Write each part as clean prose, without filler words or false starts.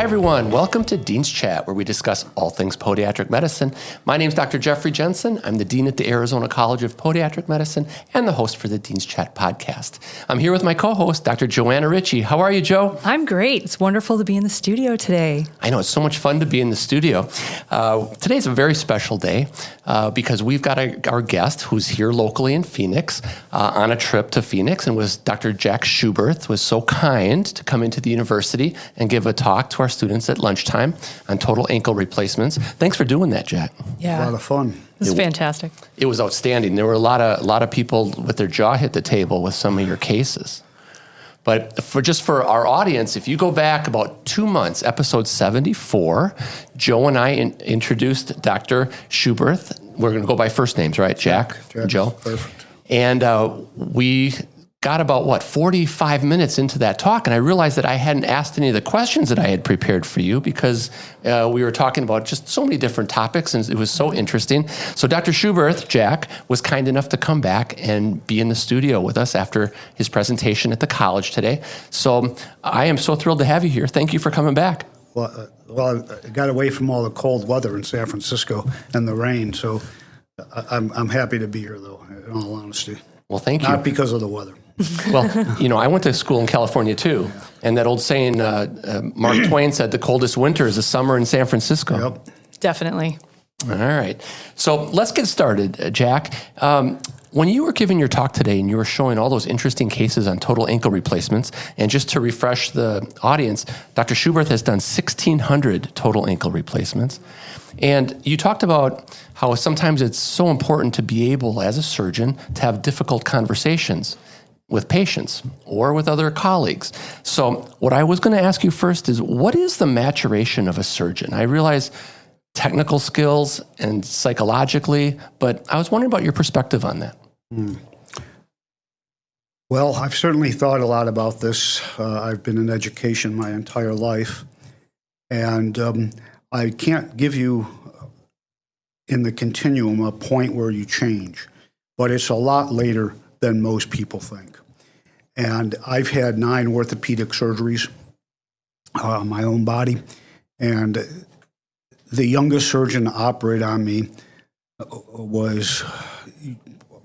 everyone. Welcome to Dean's Chat, where we discuss all things podiatric medicine. My name is Dr. Jeffrey Jensen. I'm the Dean at the Arizona College of Podiatric Medicine and the host for the Dean's Chat podcast. I'm here with my co-host, Dr. Joanna Richey. How are you, Jo? I'm great. It's wonderful to be in the studio today. I know, it's so much fun to be in the studio. Today's a very special day because we've got our guest who's here locally in Phoenix on a trip to Phoenix, and was Dr. Jack Schuberth was so kind to come into the university and give a talk to our students at lunchtime on total ankle replacements. Thanks for doing that, Jack. Yeah. A lot of fun. It was fantastic. It was outstanding. There were a lot of people with their jaw hit the table with some of your cases. But for our audience, if you go back about 2 months, episode 74, Joe and I introduced Dr. Schuberth. We're going to go by first names, right? Jack, Joe. Perfect. And we got about, 45 minutes into that talk, and I realized that I hadn't asked any of the questions that I had prepared for you because we were talking about just so many different topics, and it was so interesting. So Dr. Schuberth, Jack, was kind enough to come back and be in the studio with us after his presentation at the college today. So I am so thrilled to have you here. Thank you for coming back. Well, I got away from all the cold weather in San Francisco and the rain, so I'm happy to be here, though, in all honesty. Well, thank you. Not because of the weather. Well, I went to school in California, too. And that old saying, Mark Twain said, the coldest winter is the summer in San Francisco. Yep. Definitely. All right. So let's get started, Jack. When you were giving your talk today and you were showing all those interesting cases on total ankle replacements, and just to refresh the audience, Dr. Schuberth has done 1,600 total ankle replacements. And you talked about how sometimes it's so important to be able, as a surgeon, to have difficult conversations with patients or with other colleagues. So what I was going to ask you first is, what is the maturation of a surgeon? I realize technical skills and psychologically, but I was wondering about your perspective on that. Well, I've certainly thought a lot about this. I've been in education my entire life, and I can't give you in the continuum a point where you change, but it's a lot later than most people think. And I've had 9 orthopedic surgeries on my own body, and the youngest surgeon to operate on me was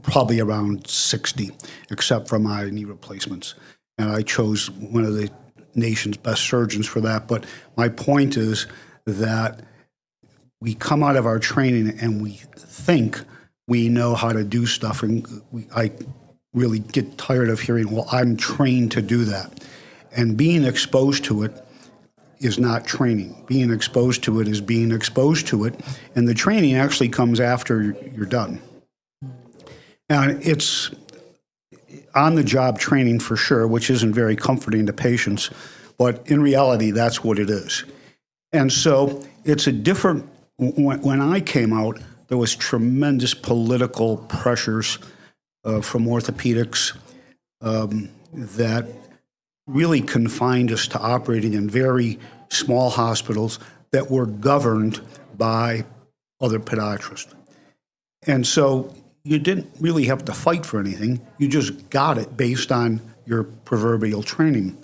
probably around 60, except for my knee replacements. And I chose one of the nation's best surgeons for that. But my point is that we come out of our training and we think we know how to do stuff, and I really get tired of hearing, well, I'm trained to do that. And being exposed to it is not training. Being exposed to it is being exposed to it, and the training actually comes after you're done. And it's on-the-job training for sure, which isn't very comforting to patients, but in reality, that's what it is. And so it's a different, when I came out, there was tremendous political pressures from orthopedics that really confined us to operating in very small hospitals that were governed by other podiatrists. And so you didn't really have to fight for anything. You just got it based on your proverbial training.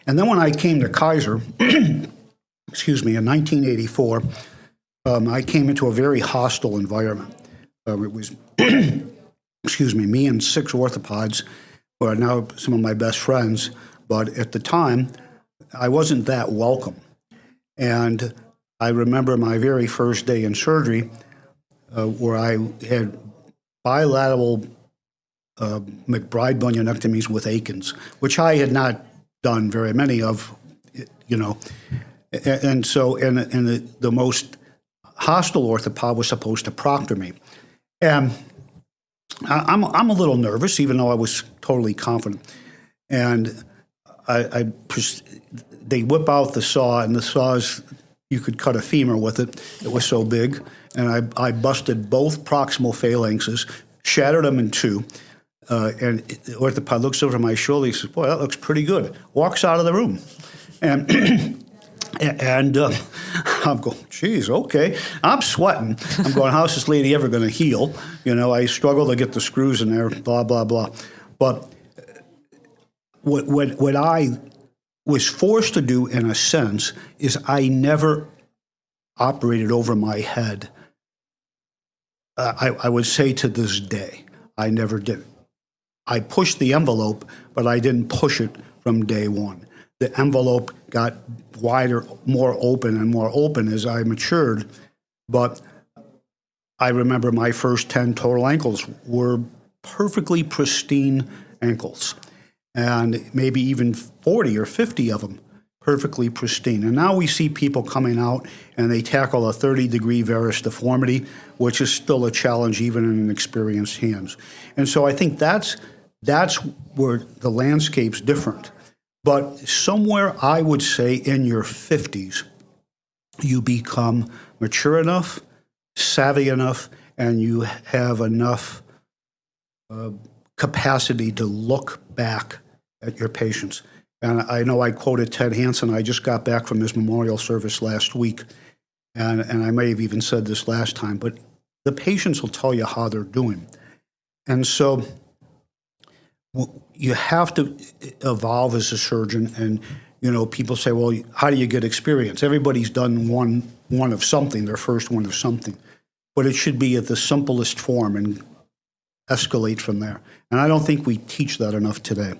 And then when I came to Kaiser, in 1984, I came into a very hostile environment. It was me and 6 orthopods who are now some of my best friends, but at the time, I wasn't that welcome. And I remember my very first day in surgery where I had bilateral McBride bunionectomies with Akins, which I had not done very many of, And so the most hostile orthopod was supposed to proctor me. And I'm a little nervous, even though I was totally confident. And they whip out the saw, and the saw's, you could cut a femur with it. It was so big. And I busted both proximal phalanxes, shattered them in 2. And the orthopod looks over my shoulder. He says, "Boy, that looks pretty good." Walks out of the room. And I'm going, geez, okay. I'm sweating. I'm going, how's this lady ever going to heal? I struggle to get the screws in there, blah, blah, blah. But what I was forced to do, in a sense, is I never operated over my head. I would say to this day, I never did. I pushed the envelope, but I didn't push it from day one. The envelope got wider, more open as I matured. But I remember my first 10 total ankles were perfectly pristine ankles, and maybe even 40 or 50 of them perfectly pristine. And now we see people coming out and they tackle a 30-degree varus deformity, which is still a challenge even in experienced hands. And so I think that's where the landscape's different. But somewhere, I would say, in your 50s, you become mature enough, savvy enough, and you have enough capacity to look back at your patients. And I know I quoted Ted Hansen. I just got back from his memorial service last week, and I may have even said this last time, but the patients will tell you how they're doing. And so you have to evolve as a surgeon. And, people say, well, how do you get experience? Everybody's done one of something, their first one of something. But it should be at the simplest form and escalate from there. And I don't think we teach that enough today.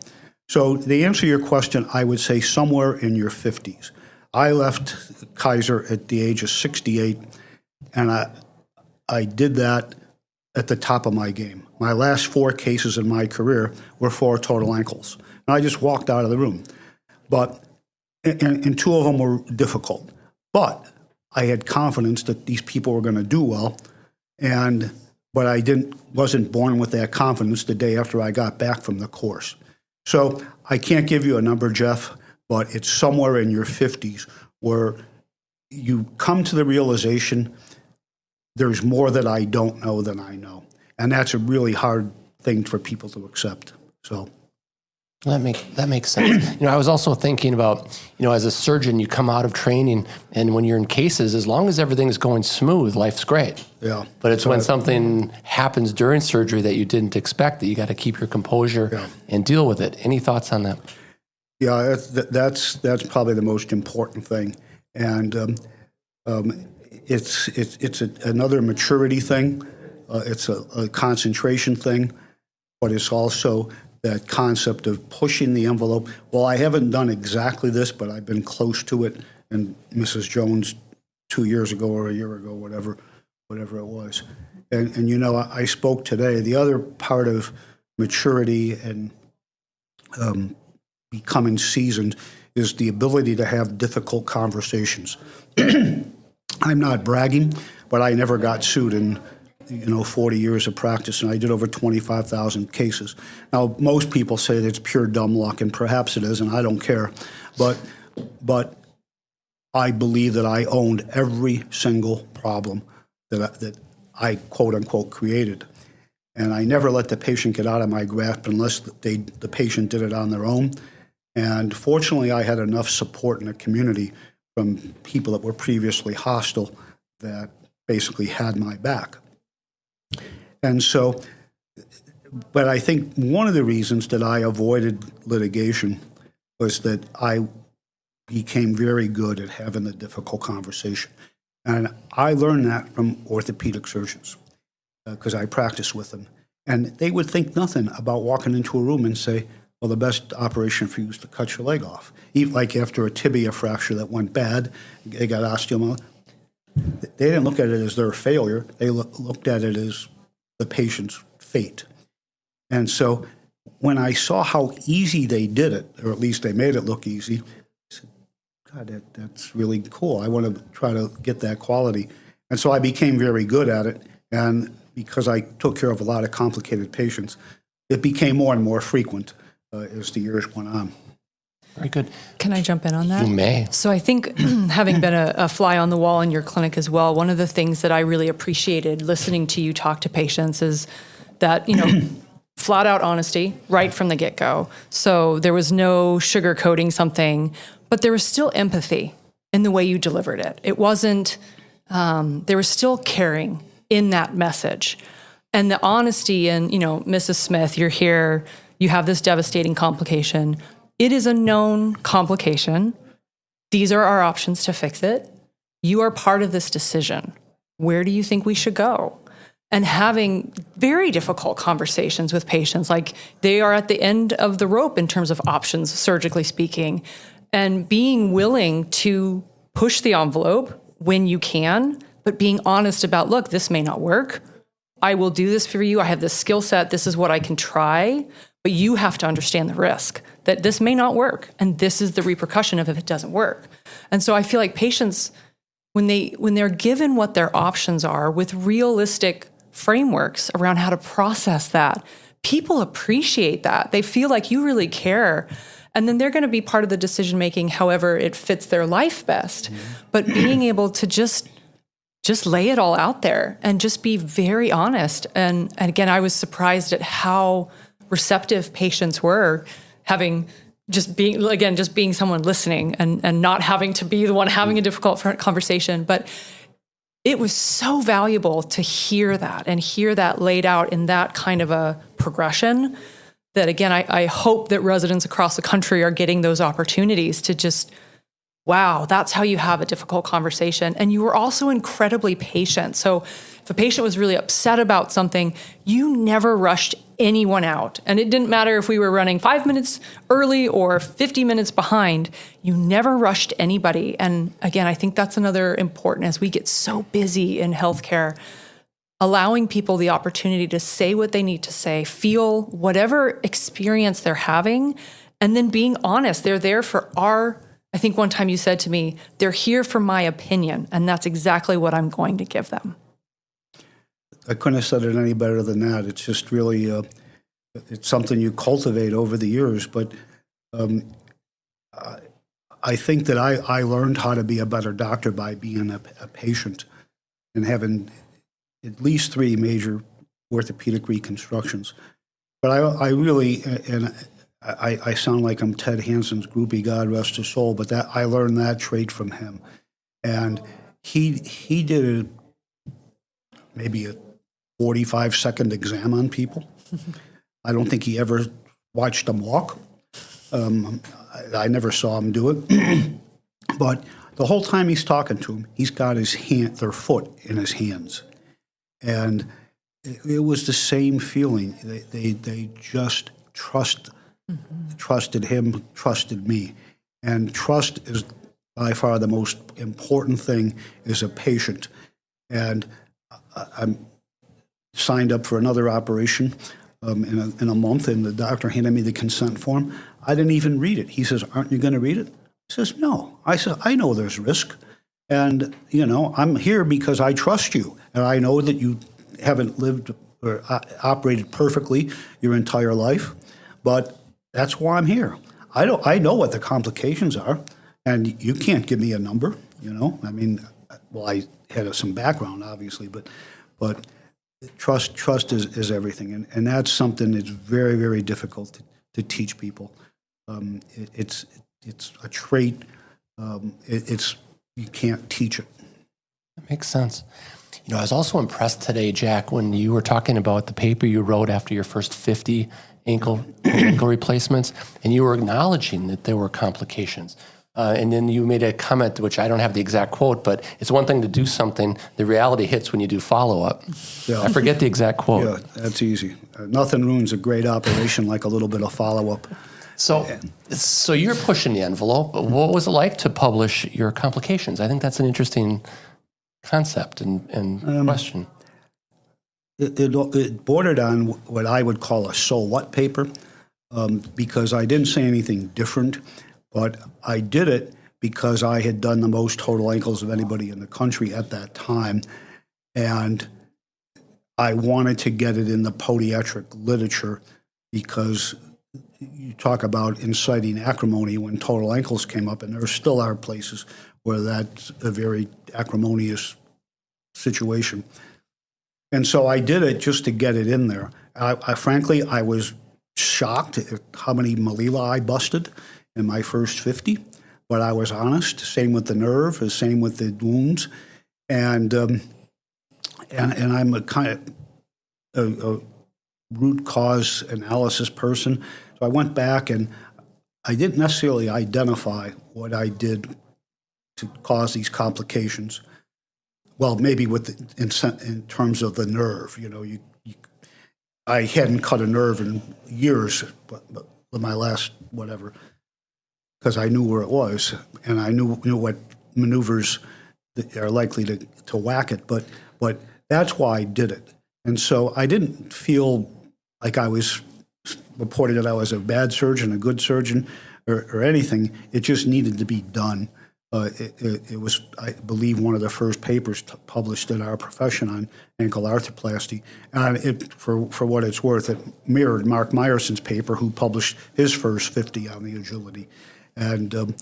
So to answer your question, I would say somewhere in your 50s. I left Kaiser at the age of 68, and I did that at the top of my game. My last 4 cases in my career were 4 total ankles. And I just walked out of the room. And 2 of them were difficult. But I had confidence that these people were going to do well, but I wasn't born with that confidence the day after I got back from the course. So I can't give you a number, Jeff, but it's somewhere in your 50s where you come to the realization there's more that I don't know than I know. And that's a really hard thing for people to accept. So that makes sense. I was also thinking about, as a surgeon, you come out of training, and when you're in cases, as long as everything's going smooth, life's great. Yeah. But it's when something happens during surgery that you didn't expect that you got to keep your composure and deal with it. Any thoughts on that? Yeah, that's probably the most important thing, and it's another maturity thing. It's a concentration thing, but it's also that concept of pushing the envelope. Well, I haven't done exactly this, but I've been close to it. And Mrs. Jones, 2 years ago or a year ago, whatever it was. And I spoke today. The other part of maturity and becoming seasoned is the ability to have difficult conversations. I'm not bragging, but I never got sued in 40 years of practice, and I did over 25,000 cases. Now, most people say that it's pure dumb luck, and perhaps it is, and I don't care. But I believe that I owned every single problem that I quote unquote created, and I never let the patient get out of my grasp unless the patient did it on their own. And fortunately, I had enough support in the community from people that were previously hostile that basically had my back. And so, but I think one of the reasons that I avoided litigation was that I became very good at having the difficult conversation. And I learned that from orthopedic surgeons because I practiced with them. And they would think nothing about walking into a room and say, well, the best operation for you is to cut your leg off. Even like after a tibia fracture that went bad, they got osteomyelitis. They didn't look at it as their failure. They looked at it as the patient's fate. And so when I saw how easy they did it, or at least they made it look easy, I said, God, that's really cool. I want to try to get that quality. And so I became very good at it. And because I took care of a lot of complicated patients, it became more and more frequent as the years went on. Very good. Can I jump in on that? You may. So I think having been a fly on the wall in your clinic as well, one of the things that I really appreciated listening to you talk to patients is that, flat out honesty right from the get-go. So there was no sugarcoating something, but there was still empathy in the way you delivered it. It wasn't, there was still caring in that message. And the honesty and, Mrs. Smith, you're here, you have this devastating complication. It is a known complication. These are our options to fix it. You are part of this decision. Where do you think we should go? And having very difficult conversations with patients, like they are at the end of the rope in terms of options, surgically speaking, and being willing to push the envelope when you can, but being honest about, look, this may not work. I will do this for you. I have this skill set. This is what I can try. But you have to understand the risk that this may not work. And this is the repercussion of if it doesn't work. And so I feel like patients, when they're given what their options are with realistic frameworks around how to process that, people appreciate that. They feel like you really care. And then they're going to be part of the decision-making however it fits their life best. But being able to just lay it all out there and just be very honest. And again, I was surprised at how receptive patients were, just being someone listening and not having to be the one having a difficult conversation. But it was so valuable to hear that and hear that laid out in that kind of a progression that, again, I hope that residents across the country are getting those opportunities to just, wow, that's how you have a difficult conversation. And you were also incredibly patient. So if a patient was really upset about something, you never rushed anyone out. And it didn't matter if we were running 5 minutes early or 50 minutes behind, you never rushed anybody. And again, I think that's another important, as we get so busy in healthcare, allowing people the opportunity to say what they need to say, feel whatever experience they're having, and then being honest. They're there for I think one time you said to me, they're here for my opinion, and that's exactly what I'm going to give them. I couldn't have said it any better than that. It's just really, it's something you cultivate over the years. But I think that I learned how to be a better doctor by being a patient and having at least 3 major orthopedic reconstructions. But I really, and I sound like I'm Ted Hanson's groupie, God rest his soul, but that I learned that trait from him. And he did maybe a 45-second exam on people. I don't think he ever watched them walk. I never saw him do it. But the whole time he's talking to them, he's got their foot in his hands. And it was the same feeling. They just trusted him, trusted me. And trust is by far the most important thing as a patient. And I'm signed up for another operation in a month, and the doctor handed me the consent form. I didn't even read it. He says, "Aren't you going to read it?" I says, "No." I said, "I know there's risk. And, I'm here because I trust you. And I know that you haven't lived or operated perfectly your entire life, but that's why I'm here. I know what the complications are, and you can't give me a number, I mean, well, I had some background, obviously, but trust is everything. And that's something that's very, very difficult to teach people. It's a trait. You can't teach it. That makes sense. I was also impressed today, Jack, when you were talking about the paper you wrote after your first 50 ankle replacements, and you were acknowledging that there were complications. And then you made a comment, which I don't have the exact quote, but it's one thing to do something. The reality hits when you do follow-up. Yeah. I forget the exact quote. Yeah, that's easy. Nothing ruins a great operation like a little bit of follow-up. So you're pushing the envelope. What was it like to publish your complications? I think that's an interesting concept and question. It bordered on what I would call a so what paper, because I didn't say anything different, but I did it because I had done the most total ankles of anybody in the country at that time, and I wanted to get it in the podiatric literature because you talk about inciting acrimony when total ankles came up, and there still are places where that's a very acrimonious situation. And so I did it just to get it in there. Frankly, I was shocked at how many malleoli I busted in my first 50, but I was honest. Same with the nerve, same with the wounds, and I'm a kind of a root cause analysis person. So I went back and I didn't necessarily identify what I did to cause these complications. Well, maybe in terms of the nerve, I hadn't cut a nerve in years, but my last whatever, because I knew where it was and I knew what maneuvers that are likely to whack it. But that's why I did it, and so I didn't feel like I was reporting that I was a bad surgeon, a good surgeon, or anything. It just needed to be done. It was, I believe, one of the first papers published in our profession on ankle arthroplasty. And for what it's worth, it mirrored Mark Meyerson's paper, who published his first 50 on the agility. And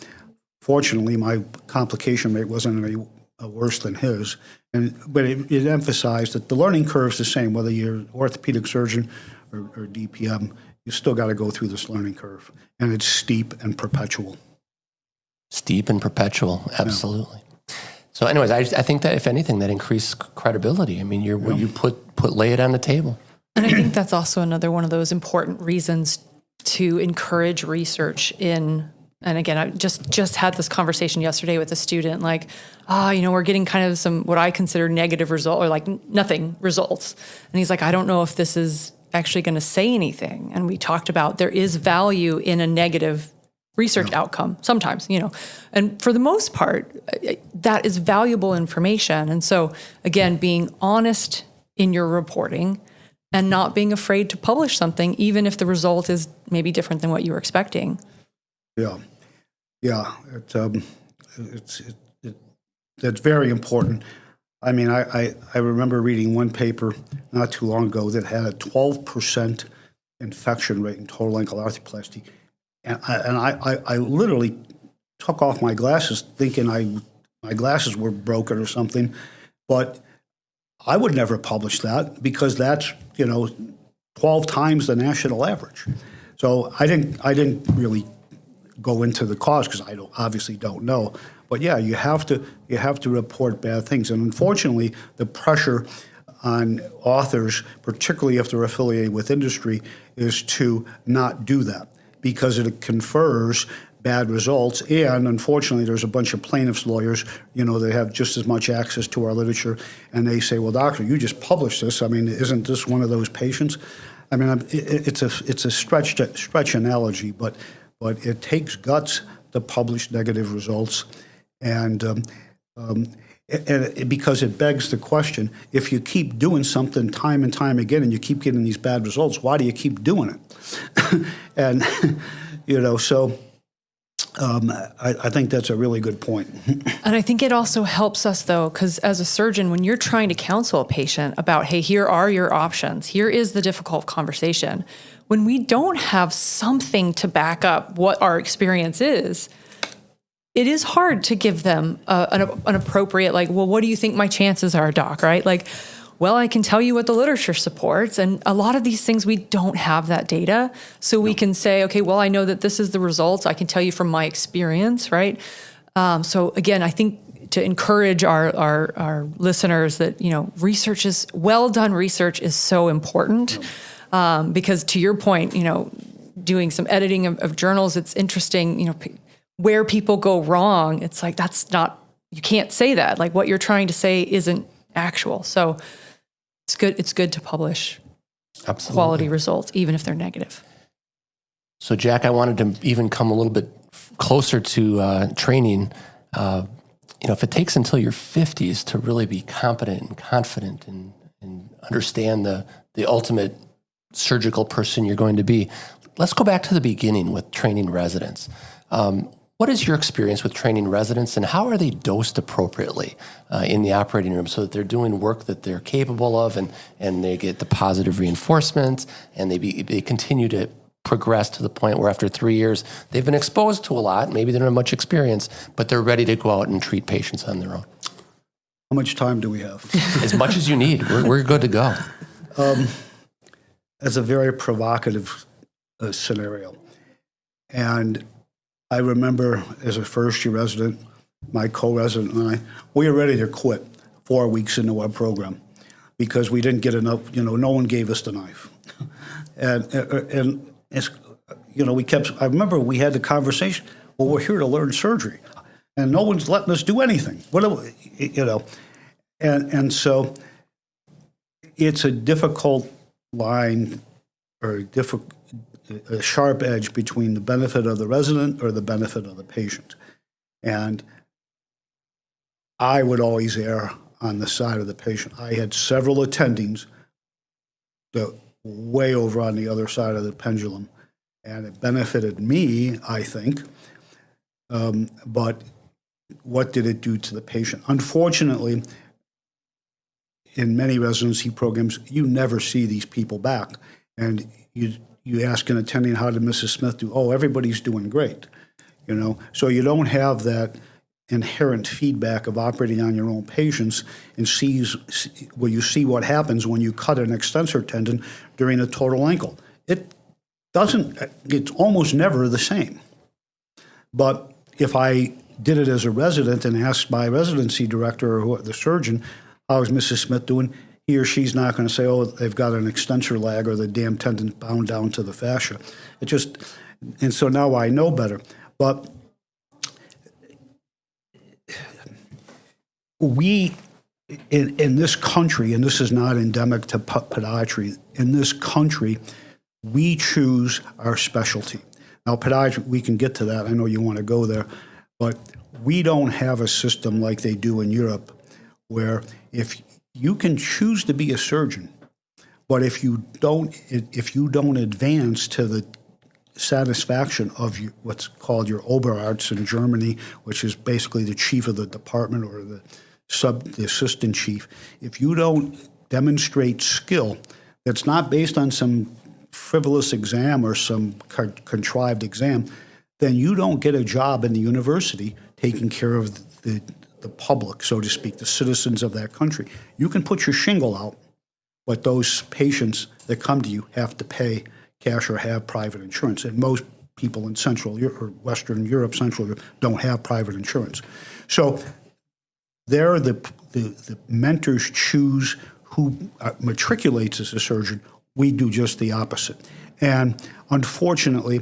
fortunately, my complication rate wasn't any worse than his. But it emphasized that the learning curve is the same, whether you're an orthopedic surgeon or DPM. You still got to go through this learning curve, and it's steep and perpetual. Steep and perpetual, absolutely. Yeah. So anyways, I think that if anything, that increased credibility. I mean, you lay it on the table. And I think that's also another one of those important reasons to encourage research in, and again, I just had this conversation yesterday with a student, like, we're getting kind of some, what I consider negative result, or like nothing results. And he's like, I don't know if this is actually going to say anything. And we talked about there is value in a negative research outcome sometimes, and for the most part, that is valuable information. And so again, being honest in your reporting and not being afraid to publish something, even if the result is maybe different than what you were expecting. Yeah. That's very important. I mean, I remember reading one paper not too long ago that had a 12% infection rate in total ankle arthroplasty. And I literally took off my glasses thinking my glasses were broken or something. But I would never publish that because that's, 12 times the national average. So I didn't really go into the cause because I obviously don't know. But yeah, you have to report bad things. And unfortunately, the pressure on authors, particularly if they're affiliated with industry, is to not do that, because it confers bad results. And unfortunately, there's a bunch of plaintiffs' lawyers, they have just as much access to our literature, and they say, well, doctor, you just published this. I mean, isn't this one of those patients? I mean, it's a stretch analogy, but it takes guts to publish negative results. And because it begs the question, if you keep doing something time and time again and you keep getting these bad results, why do you keep doing it? And, so I think that's a really good point. And I think it also helps us, though, because as a surgeon, when you're trying to counsel a patient about, hey, here are your options, here is the difficult conversation, when we don't have something to back up what our experience is, it is hard to give them an appropriate, like, well, what do you think my chances are, doc, right? Like, well, I can tell you what the literature supports. And a lot of these things, we don't have that data. So we can say, okay, well, I know that this is the results. I can tell you from my experience, right? So again, I think to encourage our listeners that, research is, well done research is so important. Because to your point, doing some editing of journals, it's interesting, where people go wrong. It's like, you can't say that. Like, what you're trying to say isn't actual. So it's good to publish quality results, even if they're negative. So Jack, I wanted to even come a little bit closer to training. If it takes until your 50s to really be competent and confident and understand the ultimate surgical person you're going to be, let's go back to the beginning with training residents. What is your experience with training residents, and how are they dosed appropriately in the operating room so that they're doing work that they're capable of, and they get the positive reinforcement, and they continue to progress to the point where after 3 years, they've been exposed to a lot, maybe they don't have much experience, but they're ready to go out and treat patients on their own? How much time do we have? As much as you need. We're good to go. That's a very provocative scenario. And I remember as a first-year resident, my co-resident and I, we were ready to quit 4 weeks into our program because we didn't get enough, no one gave us the knife. And it's, I remember we had the conversation, well, we're here to learn surgery, and no one's letting us do anything. And so it's a difficult line, or a sharp edge between the benefit of the resident or the benefit of the patient. And I would always err on the side of the patient. I had several attendings that way over on the other side of the pendulum, and it benefited me, I think. But what did it do to the patient? Unfortunately, in many residency programs, you never see these people back. And you ask an attending, how did Mrs. Smith do? Oh, everybody's doing great. So you don't have that inherent feedback of operating on your own patients and you see what happens when you cut an extensor tendon during a total ankle. It's almost never the same. But if I did it as a resident and asked my residency director or the surgeon, how is Mrs. Smith doing? He or she's not going to say, oh, they've got an extensor lag or the damn tendon bound down to the fascia. And so now I know better. But we, in this country, and this is not endemic to podiatry, in this country, we choose our specialty. Now, podiatry, we can get to that. I know you want to go there. But we don't have a system like they do in Europe, where if you can choose to be a surgeon, but if you don't advance to the satisfaction of what's called your Oberarzt in Germany, which is basically the chief of the department or the assistant chief, if you don't demonstrate skill that's not based on some frivolous exam or some contrived exam, then you don't get a job in the university taking care of the public, so to speak, the citizens of that country. You can put your shingle out, but those patients that come to you have to pay cash or have private insurance. And most people in Central Europe or Western Europe, Central Europe, don't have private insurance. So there, the mentors choose who matriculates as a surgeon. We do just the opposite. And unfortunately,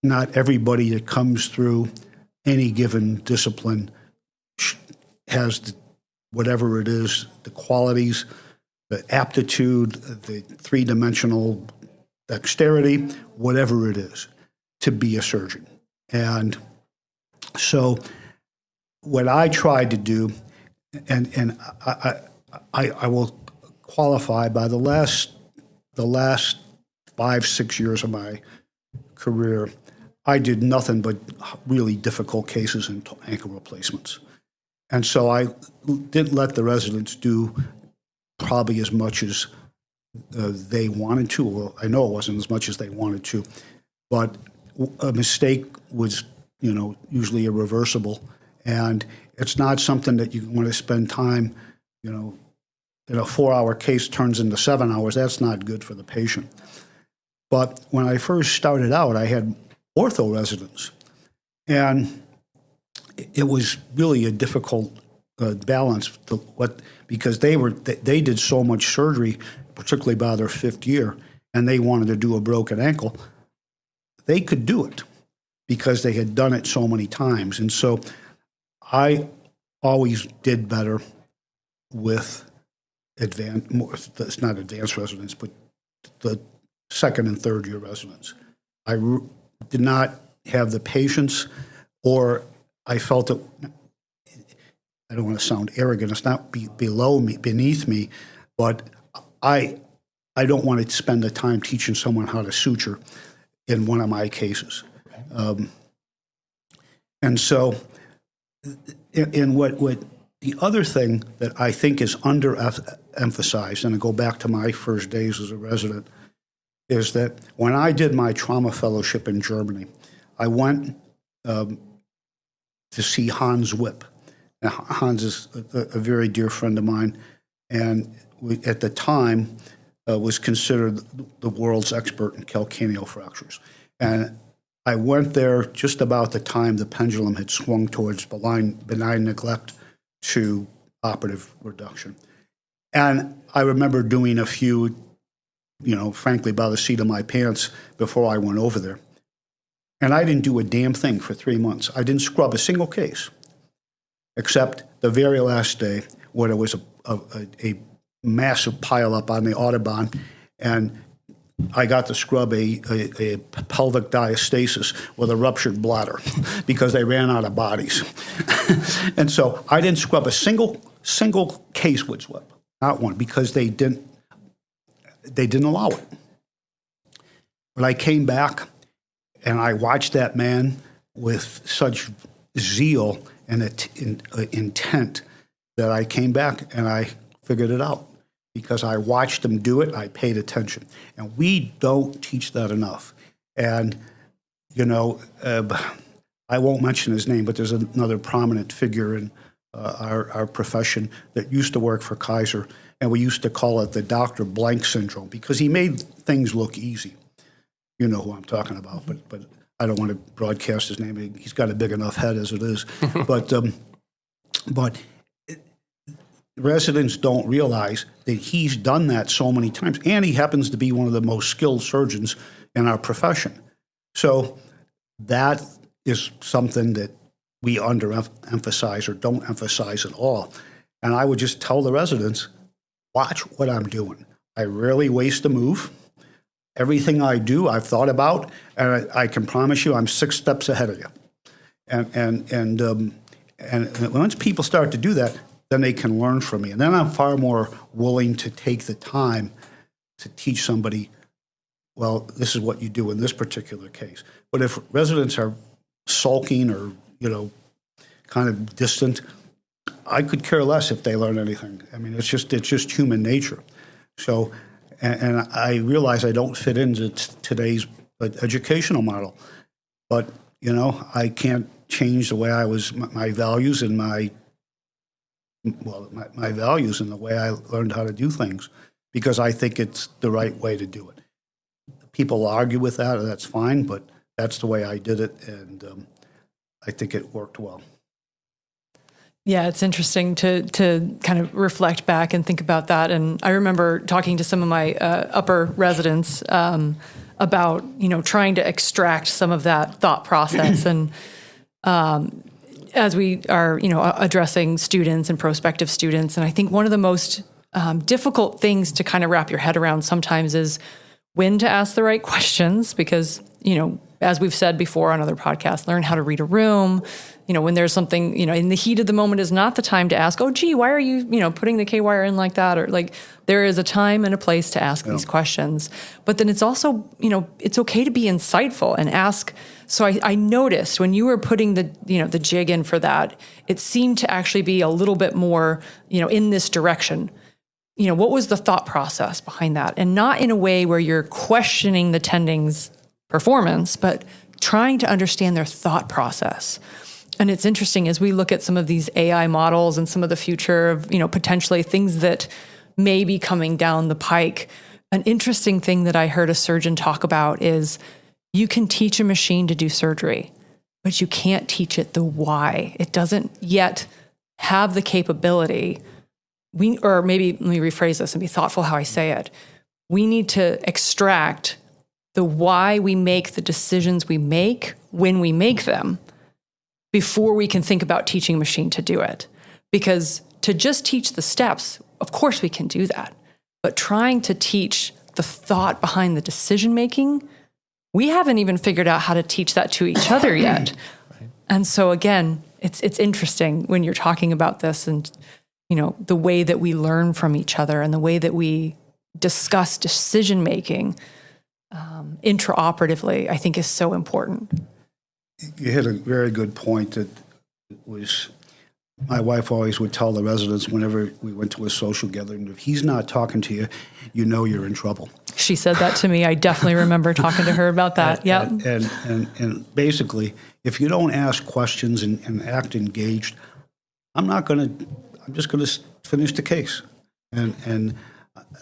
not everybody that comes through any given discipline has whatever it is, the qualities, the aptitude, the three-dimensional dexterity, whatever it is, to be a surgeon. And so what I tried to do, and I will qualify by the last 5-6 years of my career, I did nothing but really difficult cases and ankle replacements. And so I didn't let the residents do probably as much as they wanted to. Well, I know it wasn't as much as they wanted to, but a mistake was, usually irreversible. And it's not something that you want to spend time, in a 4-hour case turns into 7 hours. That's not good for the patient. But when I first started out, I had ortho residents, and it was really a difficult balance because they did so much surgery, particularly by their 5th year, and they wanted to do a broken ankle. They could do it because they had done it so many times. And so I always did better with it's not advanced residents, but the 2nd and 3rd year residents. I did not have the patience, or I felt that, I don't want to sound arrogant, it's not beneath me, but I don't want to spend the time teaching someone how to suture in one of my cases. And so, in what the other thing that I think is underemphasized, and I go back to my first days as a resident, is that when I did my trauma fellowship in Germany, I went to see Hans Wipp. Now, Hans is a very dear friend of mine, and at the time was considered the world's expert in calcaneal fractures. And I went there just about the time the pendulum had swung towards benign neglect to operative reduction. And I remember doing a few frankly, by the seat of my pants before I went over there. And I didn't do a damn thing for 3 months. I didn't scrub a single case, except the very last day when there was a massive pileup on the Audubon, and I got to scrub a pelvic diastasis with a ruptured bladder because they ran out of bodies. And so I didn't scrub a single case with SWIP, not one, because they didn't allow it. But I came back and I watched that man with such zeal and intent that I came back and I figured it out. Because I watched them do it, I paid attention. And we don't teach that enough. And, I won't mention his name, but there's another prominent figure in our profession that used to work for Kaiser, and we used to call it the Dr. Blank syndrome, because he made things look easy. You know who I'm talking about, but I don't want to broadcast his name. He's got a big enough head as it is. But residents don't realize that he's done that so many times, and he happens to be one of the most skilled surgeons in our profession. So that is something that we underemphasize or don't emphasize at all. And I would just tell the residents, watch what I'm doing. I rarely waste a move. Everything I do, I've thought about, and I can promise you I'm 6 steps ahead of you. And once people start to do that, then they can learn from me. And then I'm far more willing to take the time to teach somebody, well, this is what you do in this particular case. But if residents are sulking or, kind of distant, I could care less if they learn anything. I mean, it's just human nature. So, and I realize I don't fit into today's educational model. But, I can't change the way my values and my values and the way I learned how to do things, because I think it's the right way to do it. People argue with that, and that's fine, but that's the way I did it, and I think it worked well. Yeah, it's interesting to kind of reflect back and think about that. And I remember talking to some of my upper residents about, trying to extract some of that thought process. And as we are, addressing students and prospective students. And I think one of the most difficult things to kind of wrap your head around sometimes is when to ask the right questions, because, as we've said before on other podcasts, learn how to read a room. When there's something, in the heat of the moment is not the time to ask, oh, gee, why are you, putting the K-wire in like that? Or there is a time and a place to ask these questions. But then it's also, it's okay to be insightful and ask. So I noticed when you were putting the jig in for that, it seemed to actually be a little bit more, in this direction. What was the thought process behind that? And not in a way where you're questioning the tending's performance, but trying to understand their thought process. And it's interesting as we look at some of these AI models and some of the future of, potentially things that may be coming down the pike. An interesting thing that I heard a surgeon talk about is you can teach a machine to do surgery, but you can't teach it the why. It doesn't yet have the capability. Or maybe let me rephrase this and be thoughtful how I say it. We need to extract the why we make the decisions we make when we make them before we can think about teaching a machine to do it. Because to just teach the steps, of course we can do that. But trying to teach the thought behind the decision-making, we haven't even figured out how to teach that to each other yet. Right. And so again, it's interesting when you're talking about this and, the way that we learn from each other and the way that we discuss decision-making intraoperatively, I think is so important. You hit a very good point that was, my wife always would tell the residents whenever we went to a social gathering, if he's not talking to you, you're in trouble. She said that to me. I definitely remember talking to her about that. Yeah. And basically, if you don't ask questions and act engaged, I'm just going to finish the case and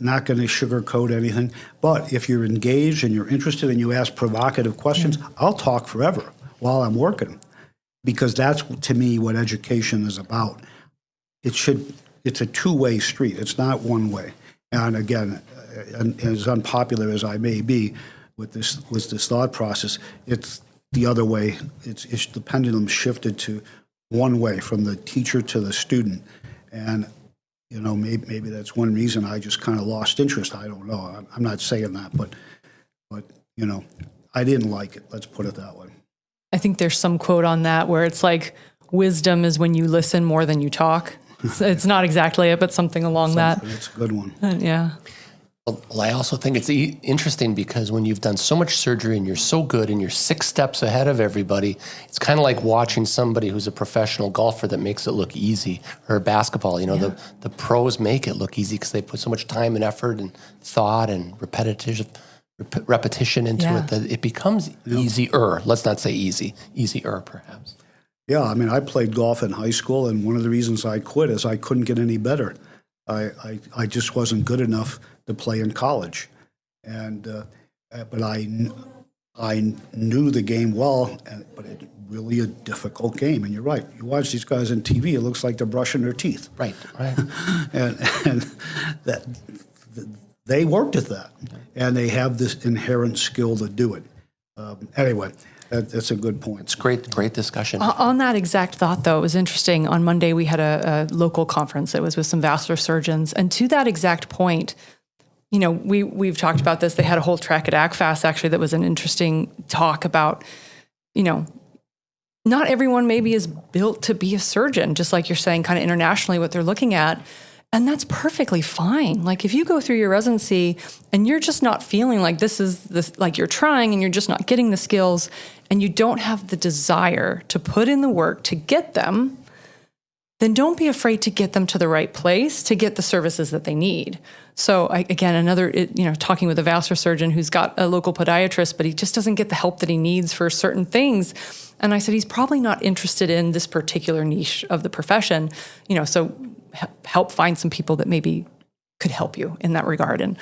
not going to sugarcoat anything. But if you're engaged and you're interested and you ask provocative questions, I'll talk forever while I'm working, because that's, to me, what education is about. It's a two-way street. It's not one way. And again, and as unpopular as I may be with this thought process, it's the other way. It's the pendulum shifted to one way, from the teacher to the student. And, maybe that's one reason I just kind of lost interest. I don't know. I'm not saying that, but I didn't like it. Let's put it that way. I think there's some quote on that where it's like, wisdom is when you listen more than you talk. It's not exactly it, but something along that. That's a good one. Yeah. Well, I also think it's interesting because when you've done so much surgery and you're so good and you're 6 steps ahead of everybody, it's kind of like watching somebody who's a professional golfer that makes it look easy, or basketball. The pros make it look easy because they put so much time and effort and thought and repetition into it that it becomes easier. Let's not say easy, easier perhaps. Yeah, I mean, I played golf in high school, and one of the reasons I quit is I couldn't get any better. I just wasn't good enough to play in college, but I knew the game well, but it's really a difficult game. And you're right. You watch these guys on TV; it looks like they're brushing their teeth. Right. and that they worked at that, and they have this inherent skill to do it. Anyway. That's a good point. It's great discussion. On that exact thought, though, it was interesting. On Monday, we had a local conference that was with some vascular surgeons. And to that exact point, we've talked about this. They had a whole track at ACFAS, actually, that was an interesting talk about, not everyone maybe is built to be a surgeon, just like you're saying, kind of internationally what they're looking at. And that's perfectly fine. Like if you go through your residency and you're just not feeling like like you're trying and you're just not getting the skills and you don't have the desire to put in the work to get them, then don't be afraid to get them to the right place to get the services that they need. So talking with a vascular surgeon who's got a local podiatrist, but he just doesn't get the help that he needs for certain things. And I said, he's probably not interested in this particular niche of the profession, so help find some people that maybe could help you in that regard. And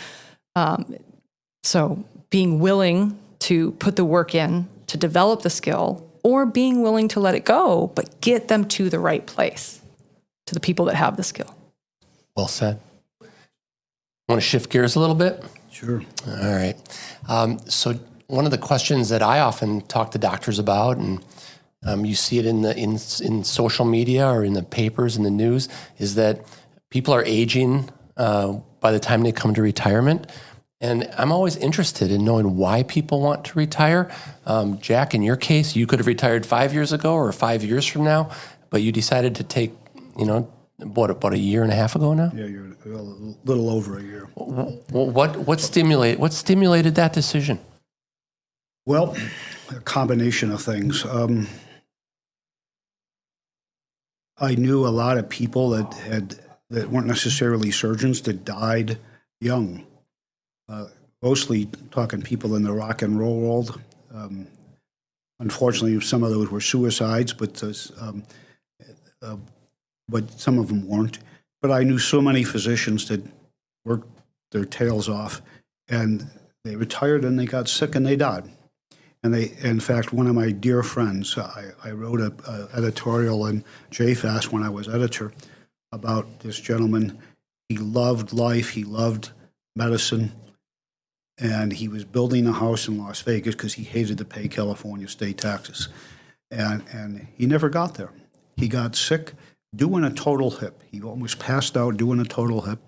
so being willing to put the work in to develop the skill, or being willing to let it go, but get them to the right place, to the people that have the skill. Well said. Want to shift gears a little bit? Sure. All right. So one of the questions that I often talk to doctors about, and you see it in social media or in the papers and the news, is that people are aging by the time they come to retirement. And I'm always interested in knowing why people want to retire. Jack, in your case, you could have retired 5 years ago or 5 years from now, but you decided to take, about a year and a half ago now? Yeah, you're a little over a year. What stimulated that decision? Well, a combination of things. I knew a lot of people that weren't necessarily surgeons that died young. Mostly talking people in the rock and roll world. Unfortunately, some of those were suicides, but some of them weren't. But I knew so many physicians that worked their tails off, and they retired and they got sick and they died. And in fact, one of my dear friends, I wrote an editorial in JFAS when I was editor about this gentleman. He loved life, he loved medicine, and he was building a house in Las Vegas because he hated to pay California state taxes. And he never got there. He got sick doing a total hip. He almost passed out doing a total hip.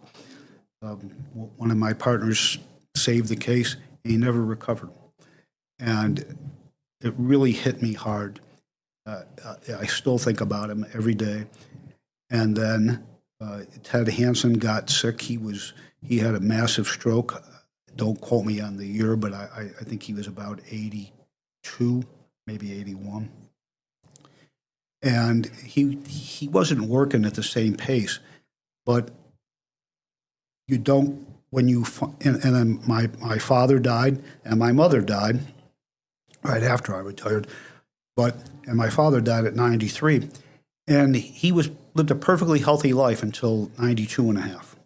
One of my partners saved the case. He never recovered. And it really hit me hard. I still think about him every day. And then Ted Hansen got sick. He had a massive stroke. Don't quote me on the year, but I think he was about 82, maybe 81. And he wasn't working at the same pace, but you don't, and then my father died and my mother died right after I retired, and my father died at 93, and he lived a perfectly healthy life until 92 and a half.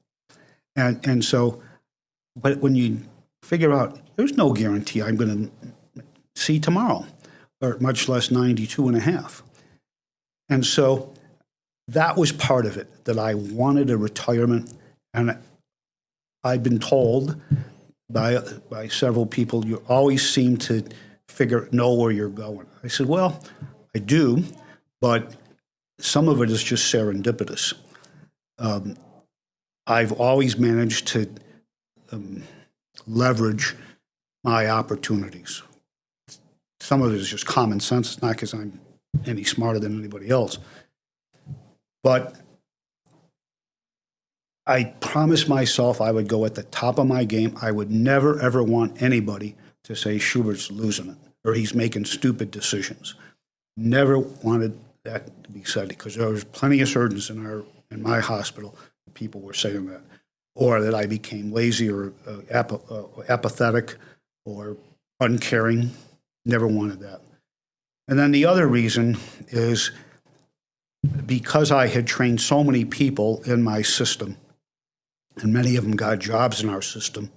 And so, but when you figure out there's no guarantee I'm going to see tomorrow, or much less 92 and a half. And so that was part of it, that I wanted a retirement. And I've been told by several people, you always seem to know where you're going. I said, well, I do, but some of it is just serendipitous. I've always managed to leverage my opportunities. Some of it is just common sense. It's not because I'm any smarter than anybody else. But I promised myself I would go at the top of my game. I would never, ever want anybody to say Schuberth's losing it or he's making stupid decisions. Never wanted that to be said, because there was plenty of surgeons in my hospital, people were saying that, or that I became lazy or apathetic or uncaring. Never wanted that. And then the other reason is because I had trained so many people in my system, and many of them got jobs in our system,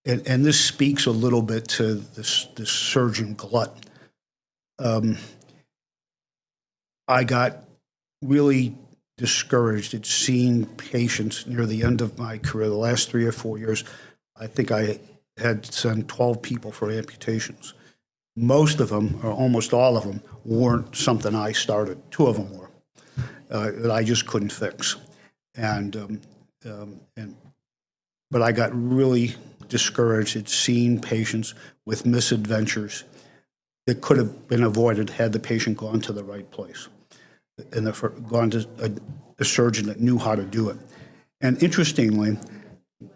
and this speaks a little bit to this surgeon glut. I got really discouraged at seeing patients near the end of my career. The last 3 or 4 years, I think I had sent 12 people for amputations. Most of them, or almost all of them, weren't something I started. 2 of them were that I just couldn't fix, but I got really discouraged at seeing patients with misadventures that could have been avoided had the patient gone to the right place and gone to a surgeon that knew how to do it. And interestingly,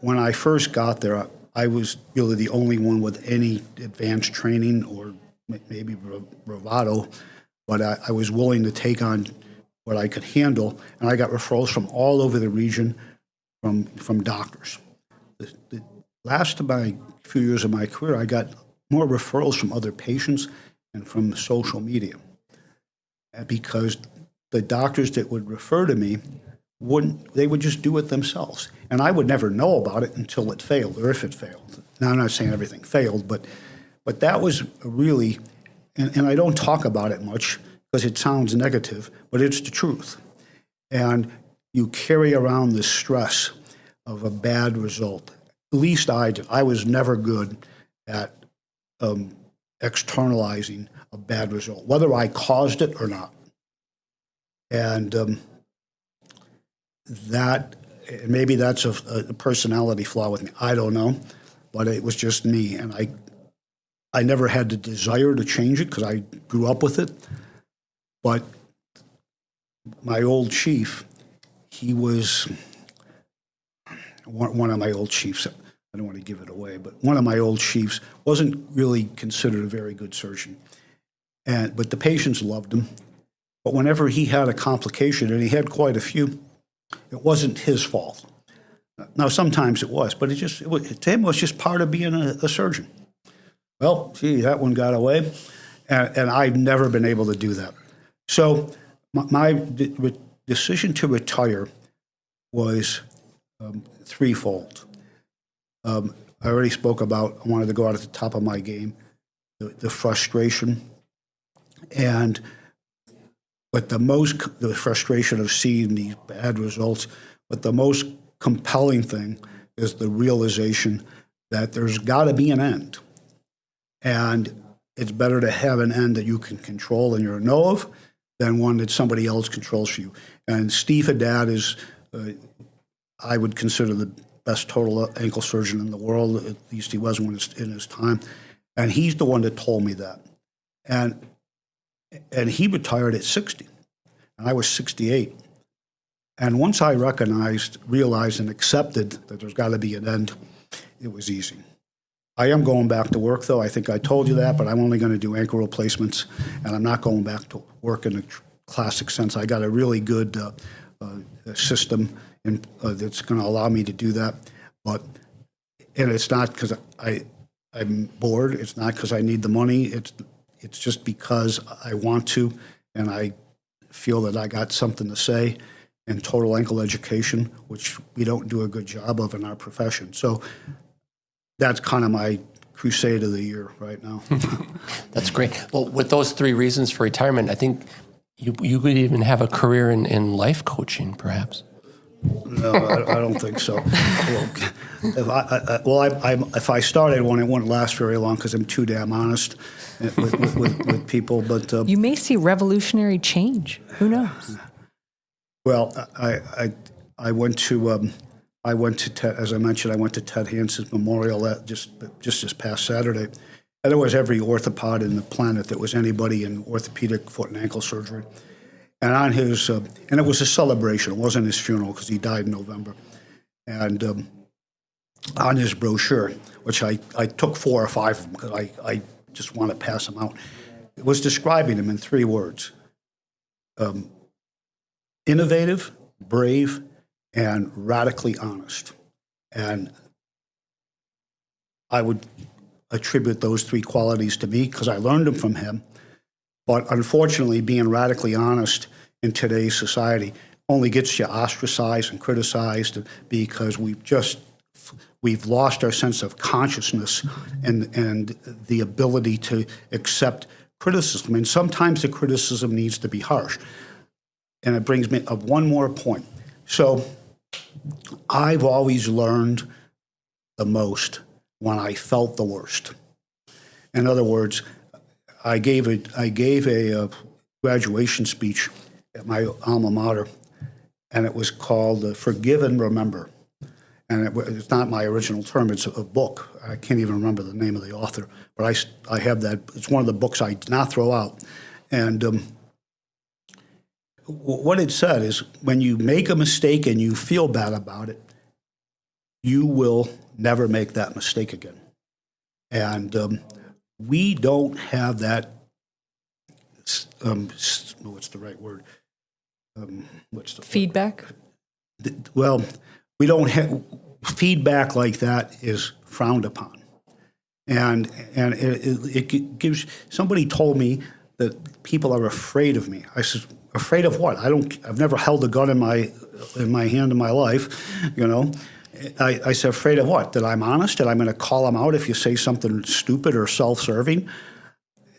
when I first got there, I was really the only one with any advanced training or maybe bravado, but I was willing to take on what I could handle, and I got referrals from all over the region from doctors. The last of my few years of my career, I got more referrals from other patients and from social media, because the doctors that would refer to me they would just do it themselves. And I would never know about it until it failed, or if it failed. Now, I'm not saying everything failed, but that was really, and I don't talk about it much because it sounds negative, but it's the truth. And you carry around the stress of a bad result. At least I did. I was never good at externalizing a bad result, whether I caused it or not. And maybe that's a personality flaw with me. I don't know, but it was just me, and I never had the desire to change it because I grew up with it. But my old chief, he was one of my old chiefs. I don't want to give it away, but one of my old chiefs wasn't really considered a very good surgeon, but the patients loved him. But whenever he had a complication, and he had quite a few, it wasn't his fault. Now, sometimes it was, but to him, it was just part of being a surgeon. Well, gee, that one got away, and I've never been able to do that. So my decision to retire was threefold. I already spoke about I wanted to go out at the top of my game, the frustration, but the frustration of seeing these bad results, but the most compelling thing is the realization that there's got to be an end. And it's better to have an end that you can control and you know of than one that somebody else controls for you. And Steve Haddad is, I would consider the best total ankle surgeon in the world, at least he was in his time. And he's the one that told me that. And he retired at 60, and I was 68. And once I realized and accepted that there's got to be an end, it was easy. I am going back to work, though. I think I told you that, but I'm only going to do ankle replacements, and I'm not going back to work in a classic sense. I got a really good system that's going to allow me to do that. And it's not because I'm bored. It's not because I need the money. It's just because I want to, and I feel that I got something to say in total ankle education, which we don't do a good job of in our profession. So that's kind of my crusade of the year right now. That's great. Well, with those 3 reasons for retirement, I think you could even have a career in life coaching, perhaps. No, I don't think so. If I started one, it wouldn't last very long because I'm too damn honest with people. But You may see revolutionary change. Who knows? well, I went to Ted, as I mentioned, I went to Ted Hanson's memorial just this past Saturday, and there was every orthopod in the planet that was anybody in orthopedic foot and ankle surgery. And on his, and it was a celebration. It wasn't his funeral because he died in November. And on his brochure, which I took 4 or 5 of them because I just want to pass them out, it was describing him in 3 words: innovative, brave, and radically honest. And I would attribute those 3 qualities to me because I learned them from him. But unfortunately, being radically honest in today's society only gets you ostracized and criticized because we've lost our sense of consciousness and the ability to accept criticism. And sometimes the criticism needs to be harsh. And it brings me up one more point. So I've always learned the most when I felt the worst. In other words, I gave a graduation speech at my alma mater, and it was called Forgive and Remember. And it's not my original term, it's a book. I can't even remember the name of the author, but I have that. It's one of the books I did not throw out. And what it said is, when you make a mistake and you feel bad about it, you will never make that mistake again. And we don't have that, what's the right word? Feedback? Well, we don't have, feedback like that is frowned upon. And it gives, somebody told me that people are afraid of me. I said, afraid of what? I've never held a gun in my hand in my life, you know. I said, afraid of what? That I'm honest, that I'm going to call them out if you say something stupid or self-serving.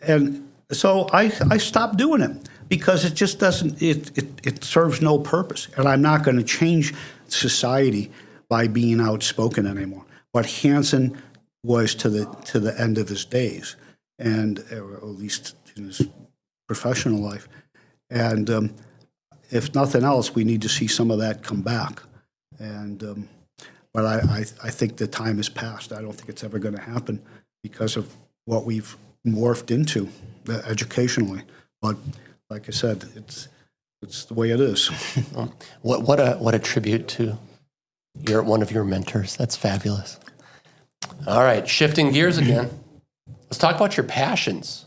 And so I stopped doing it because it just doesn't, it serves no purpose. And I'm not going to change society by being outspoken anymore. But Hanson was to the end of his days, and or at least in his professional life. And if nothing else, we need to see some of that come back. And but I think the time has passed. I don't think it's ever going to happen because of what we've morphed into educationally. But like I said, it's the way it is. What a tribute to one of your mentors. That's fabulous. All right, shifting gears again. Let's talk about your passions.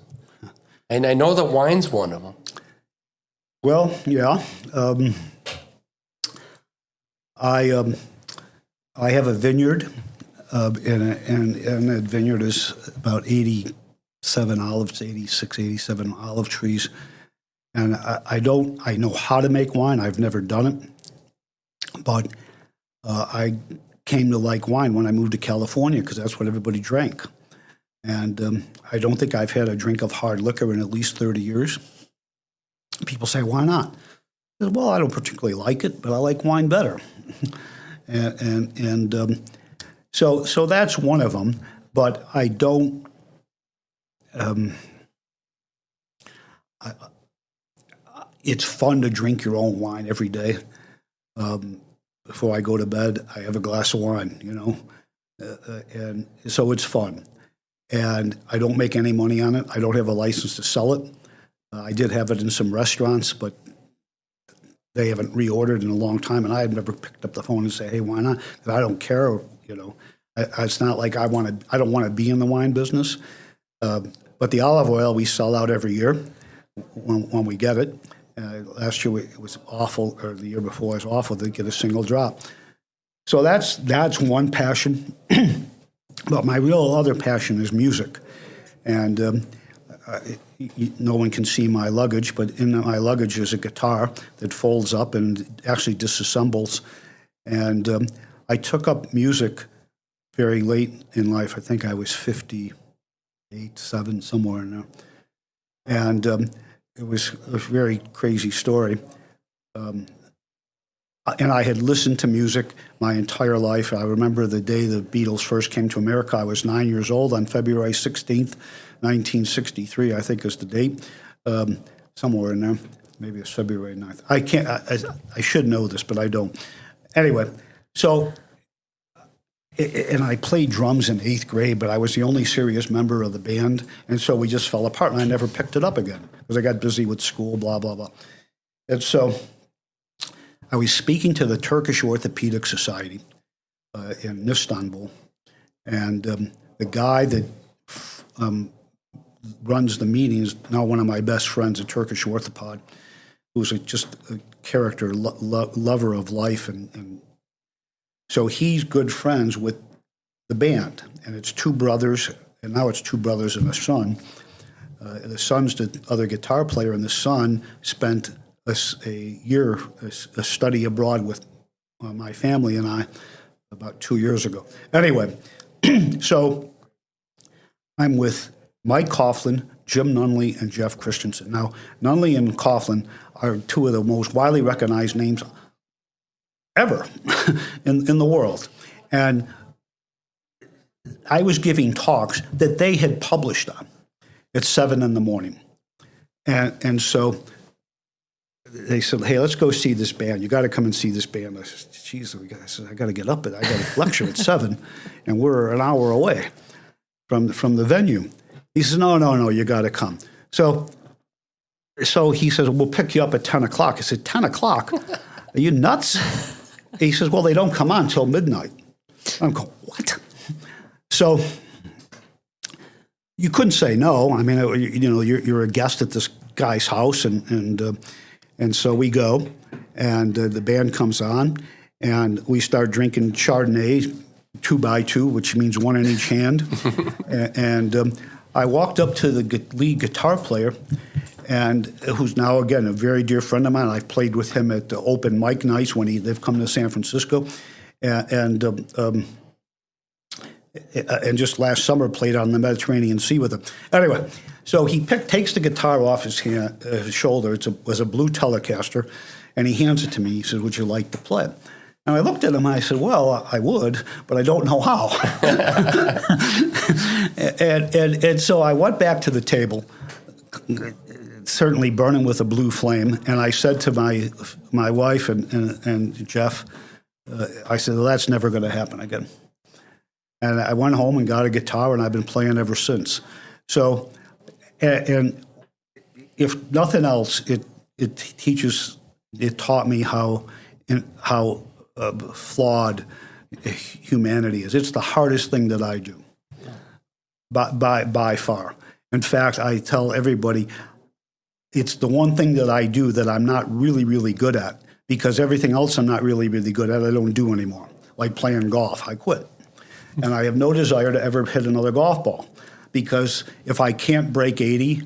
And I know that wine's one of them. Well, yeah. I have a vineyard, and that vineyard is about 87 olive trees. And I know how to make wine. I've never done it. But I came to like wine when I moved to California because that's what everybody drank. And I don't think I've had a drink of hard liquor in at least 30 years. People say, why not? I said, well, I don't particularly like it, but I like wine better. So that's one of them. But I don't. It's fun to drink your own wine every day. Before I go to bed, I have a glass of wine, you know, and so it's fun. And I don't make any money on it. I don't have a license to sell it. I did have it in some restaurants, but they haven't reordered in a long time, and I have never picked up the phone and say, "Hey, why not?" Because I don't care, you know. It's not like I don't want to be in the wine business. But the olive oil we sell out every year when we get it. Last year it was awful, or the year before it was awful. They get a single drop. So that's one passion. But my real other passion is music, and no one can see my luggage, but in my luggage is a guitar that folds up and actually disassembles. And I took up music very late in life. I think I was 58, 7, somewhere in there. And it was a very crazy story. and I had listened to music my entire life. I remember the day the Beatles first came to America. I was 9 years old on February 16th, 1963, I think is the date, somewhere in there. Maybe it's February 9th. I should know this, but I don't. Anyway, so, and I played drums in 8th grade, but I was the only serious member of the band, and so we just fell apart, and I never picked it up again because I got busy with school, blah, blah, blah. And so I was speaking to the Turkish Orthopedic Society in Istanbul, and the guy that runs the meeting is now one of my best friends, a Turkish orthopod, who's just a character, lover of life. And so he's good friends with the band. And it's two brothers, and now it's two brothers and a son. The son's the other guitar player, and the son spent a year, a study abroad with my family and I about 2 years ago. Anyway, so I'm with Mike Coughlin, Jim Nunley, and Jeff Christensen. Now, Nunley and Coughlin are two of the most widely recognized names ever in the world. And I was giving talks that they had published on at 7 in the morning. And so they said, hey, let's go see this band. You got to come and see this band. I said, geez, I got to get up. I got a lecture at 7, and we're an hour away from the venue. He says, no, you got to come. So he says, we'll pick you up at 10 o'clock. I said, 10 o'clock? Are you nuts? He says, well, they don't come on until midnight. I'm going, what? So you couldn't say no. I mean, you're a guest at this guy's house, and so we go, and the band comes on, and we start drinking Chardonnay 2 by 2, which means one in each hand. And I walked up to the lead guitar player, and who's now, again, a very dear friend of mine. I've played with him at the open mic nights when they've come to San Francisco. And just last summer played on the Mediterranean Sea with him. Anyway, so he takes the guitar off his shoulder. It was a blue Telecaster, and he hands it to me. He says, would you like to play? And I looked at him and I said, well, I would, but I don't know how. and so I went back to the table, certainly burning with a blue flame, and I said to my wife and Jeff, I said, well, that's never going to happen again. And I went home and got a guitar, and I've been playing ever since. So, and if nothing else, it taught me how flawed humanity is. It's the hardest thing that I do, by far. In fact, I tell everybody it's the one thing that I do that I'm not really, really good at, because everything else I'm not really, really good at, I don't do anymore. Like playing golf, I quit. And I have no desire to ever hit another golf ball, because if I can't break 80,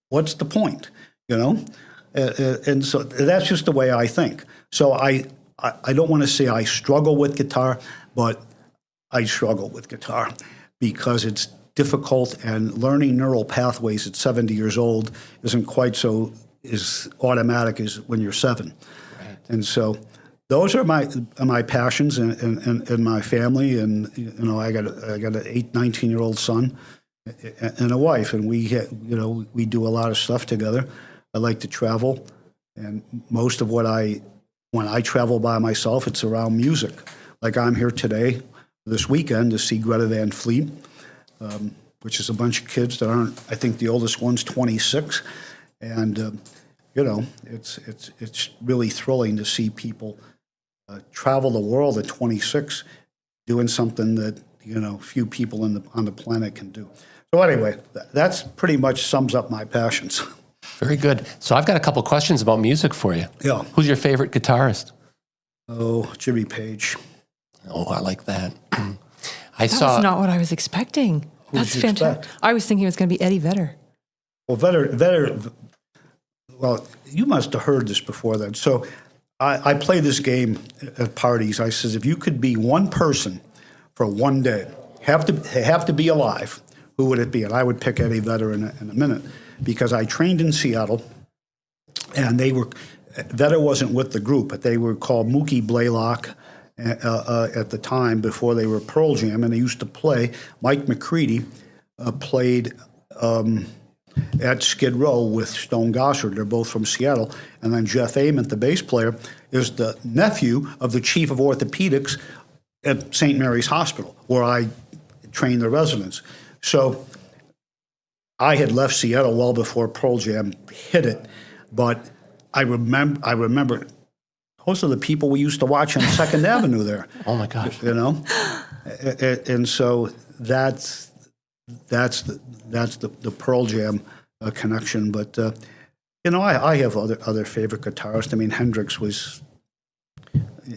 what's the point, And so that's just the way I think. So I don't want to say I struggle with guitar, but I struggle with guitar because it's difficult, and learning neural pathways at 70 years old isn't quite so as automatic as when you're 7. Right. And so those are my passions and my family, and I got an 19-year-old son and a wife, and we do a lot of stuff together. I like to travel, and most of when I travel by myself, it's around music. Like I'm here today, this weekend, to see Greta Van Fleet, which is a bunch of kids that aren't. I think the oldest one's 26, and it's really thrilling to see people travel the world at 26, doing something that few people on the planet can do. So anyway, that's pretty much sums up my passions. Very good. So I've got a couple questions about music for you. Yeah. Who's your favorite guitarist? Oh, Jimmy Page. Oh, I like that. That's not what I was expecting. That's fantastic. I was thinking it was going to be Eddie Vedder. Well, Vedder. Well, you must have heard this before then. So I play this game at parties. I says, if you could be one person for one day, have to be alive, who would it be? And I would pick Eddie Vedder in a minute, because I trained in Seattle, and they were Vedder wasn't with the group, but they were called Mookie Blaylock at the time before they were Pearl Jam, and they used to play. Mike McCready played at Skid Row with Stone Gossard. They're both from Seattle. And then Jeff Ament, the bass player, is the nephew of the chief of orthopedics at St. Mary's Hospital, where I trained the residents. So I had left Seattle well before Pearl Jam hit it, but I remember those are the people we used to watch on 2nd Avenue there. Oh my gosh! And so that's the Pearl Jam connection. But I have other favorite guitarists. I mean, Hendrix was,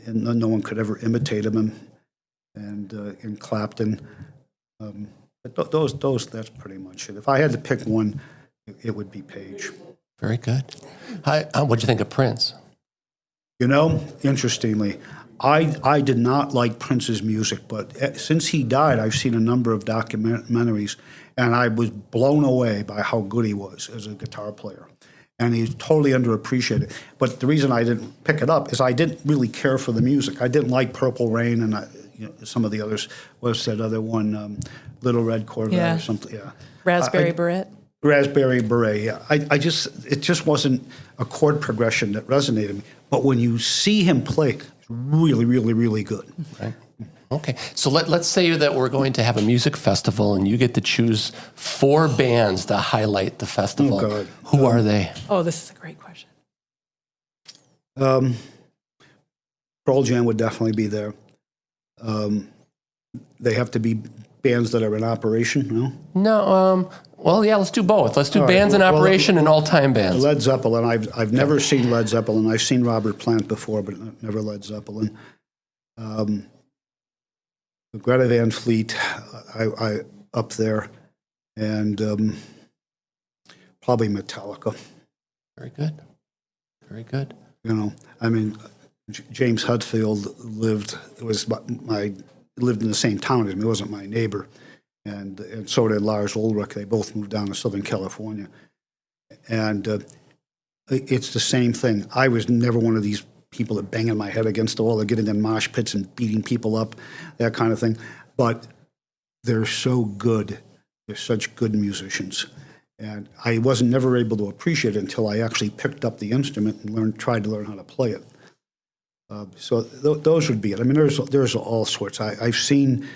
no one could ever imitate him, and in Clapton. But those that's pretty much it. If I had to pick one, it would be Page. Very good. What'd you think of Prince? Interestingly, I did not like Prince's music, but since he died, I've seen a number of documentaries, and I was blown away by how good he was as a guitar player. And he's totally underappreciated. But the reason I didn't pick it up is I didn't really care for the music. I didn't like Purple Rain and some of the others. What's that other one? Little Red Corvette or something. Yeah. Raspberry Beret. Raspberry Beret, yeah. It just wasn't a chord progression that resonated with me. But when you see him play, it's really, really, really good. Right. Okay. So let's say that we're going to have a music festival and you get to choose 4 bands to highlight the festival. Oh, God. Who are they? Oh, this is a great question. Pearl Jam would definitely be there. They have to be bands that are in operation, no? No. Well, yeah, let's do both. Let's do bands in operation and all-time bands. Led Zeppelin. I've never seen Led Zeppelin. I've seen Robert Plant before, but never Led Zeppelin. Greta Van Fleet, I up there, and probably Metallica. Very good. Very good. I mean, James Hetfield lived in the same town as me. He wasn't my neighbor. And so did Lars Ulrich. They both moved down to Southern California. And it's the same thing. I was never one of these people that banging my head against the wall or getting in mosh pits and beating people up, that kind of thing. But they're so good. They're such good musicians. And I wasn't never able to appreciate it until I actually picked up the instrument and tried to learn how to play it. So those would be it. I mean, there's all sorts. I've seen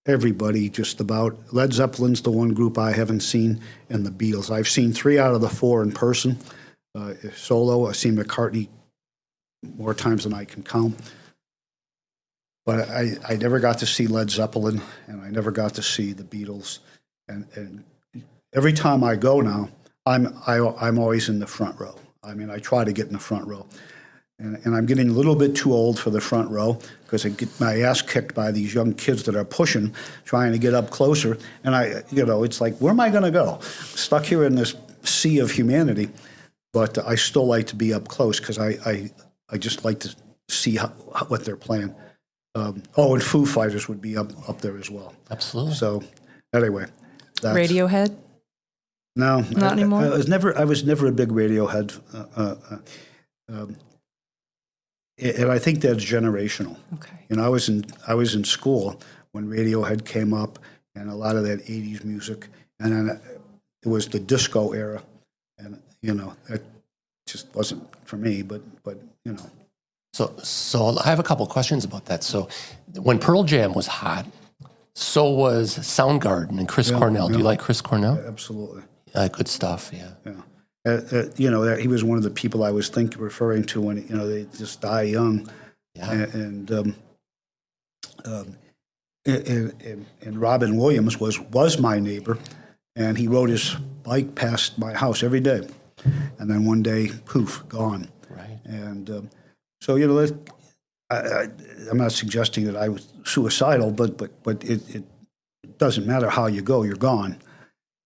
everybody just about. Led Zeppelin's the one group I haven't seen, and the Beatles. I've seen 3 out of the 4 in person, solo. I've seen McCartney more times than I can count. But I never got to see Led Zeppelin, and I never got to see the Beatles. And every time I go now, I'm always in the front row. I mean, I try to get in the front row. And I'm getting a little bit too old for the front row because I get my ass kicked by these young kids that are pushing, trying to get up closer. And it's like, where am I going to go? Stuck here in this sea of humanity. But I still like to be up close because I just like to see what they're playing. And Foo Fighters would be up there as well. Absolutely. So anyway, Radiohead. No, not anymore. I was never a big Radiohead. And I think that's generational. Okay. I was in school when Radiohead came up, and a lot of that '80s music, and then it was the disco era, and that just wasn't for me. But. So I have a couple of questions about that. So when Pearl Jam was hot, so was Soundgarden and Chris Cornell. Do you like Chris Cornell? Absolutely. Good stuff. Yeah. Yeah. He was one of the people I was referring to when they just die young. Yeah. And Robin Williams was my neighbor, and he rode his bike past my house every day, and then one day, poof, gone. Right. And so I'm not suggesting that I was suicidal, but it doesn't matter how you go, you're gone,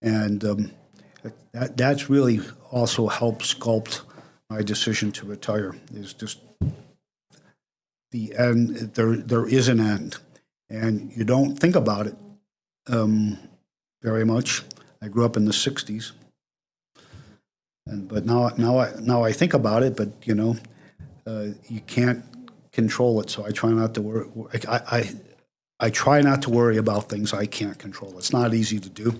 and that's really also helped sculpt my decision to retire. Is just the end. There is an end, and you don't think about it very much. I grew up in the '60s, But now I think about it, but you can't control it, so I try not to worry. I try not to worry about things I can't control. It's not easy to do,